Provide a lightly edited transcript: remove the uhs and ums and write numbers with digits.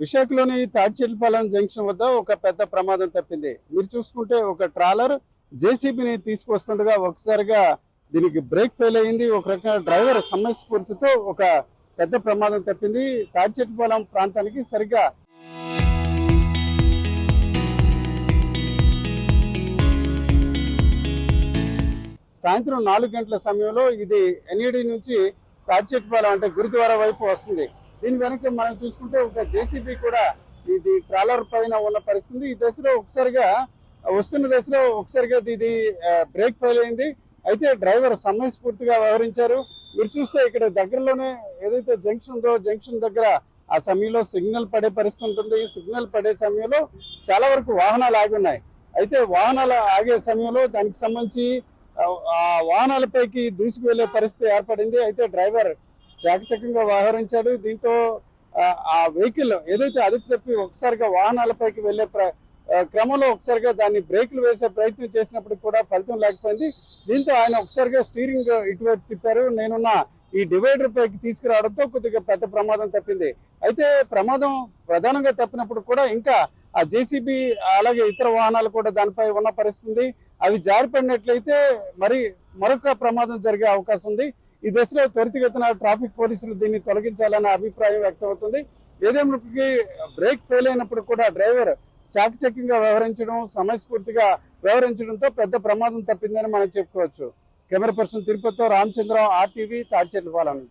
విశాఖలోని తాడిచెట్లపాలెం జంక్షన్ వద్ద ఒక పెద్ద ప్రమాదం తప్పింది. మీరు చూసుకుంటే ఒక ట్రాలర్ జేసీబీని తీసుకొస్తుండగా ఒకసారిగా దీనికి బ్రేక్ ఫెయిల్ అయింది. ఒక రకంగా డ్రైవర్ సమయస్ఫూర్తితో ఒక పెద్ద ప్రమాదం తప్పింది. తాడిచెట్లపాలెం ప్రాంతానికి సరిగ్గా సాయంత్రం 4 గంటల సమయంలో ఇది ఎన్ఈడి నుంచి తాడిచెట్లపాలెం అంటే గురుద్వారా వైపు వస్తుంది. దీని వెనక మనం చూసుకుంటే ఒక జేసీబీ కూడా ఇది ట్రాలర్ పైన ఉన్న పరిస్థితి. ఈ దశలో వస్తున్న దశలో ఒకసారిగా ఇది బ్రేక్ ఫెయిల్ అయింది. అయితే డ్రైవర్ సమయస్ఫూర్తిగా వ్యవహరించారు. మీరు చూస్తే ఇక్కడ దగ్గరలోనే ఏదైతే జంక్షన్ ఉందో జంక్షన్ దగ్గర ఆ సమయంలో సిగ్నల్ పడే పరిస్థితి ఉంటుంది. సిగ్నల్ పడే సమయంలో చాలా వరకు వాహనాలు ఆగి ఉన్నాయి. అయితే వాహనాలు ఆగే సమయంలో దానికి సంబంధించి ఆ వాహనాలపైకి దూసుకు వెళ్లే పరిస్థితి ఏర్పడింది. అయితే డ్రైవర్ చాకచక్యంగా వ్యవహరించాడు. దీంతో ఆ వెహికల్ ఏదైతే అదుపు తప్పి ఒకసారిగా వాహనాలపైకి వెళ్లే క్రమంలో ఒకసారిగా దాన్ని బ్రేకులు వేసే ప్రయత్నం చేసినప్పటికీ కూడా ఫలితం లేకపోయింది. దీంతో ఆయన ఒకసారిగా స్టీరింగ్ ఇటువైపు తిప్పారు. నేనున్న ఈ డివైడర్ పైకి తీసుకురావడంతో కొద్దిగా పెద్ద ప్రమాదం తప్పింది. అయితే ప్రమాదం ప్రధానంగా తప్పినప్పుడు కూడా ఇంకా ఆ జేసీబీ అలాగే ఇతర వాహనాలు కూడా దానిపై ఉన్న పరిస్థితి. అవి జారిపడినట్లయితే మరొక ప్రమాదం జరిగే అవకాశం ఉంది. ఈ దశలో త్వరితగతిన ట్రాఫిక్ పోలీసులు దీన్ని తొలగించాలన్న అభిప్రాయం వ్యక్తం అవుతుంది. ఏదేమైనప్పటికీ బ్రేక్ ఫెయిల్ అయినప్పుడు కూడా డ్రైవర్ చాకచక్యంగా వ్యవహరించడం, సమయస్ఫూర్తిగా వ్యవహరించడంతో పెద్ద ప్రమాదం తప్పిందని మనం చెప్పుకోవచ్చు. కెమెరా పర్సన్ తిరుపతితో రామచంద్ర, RTV, తాడిచెట్లపాలెం.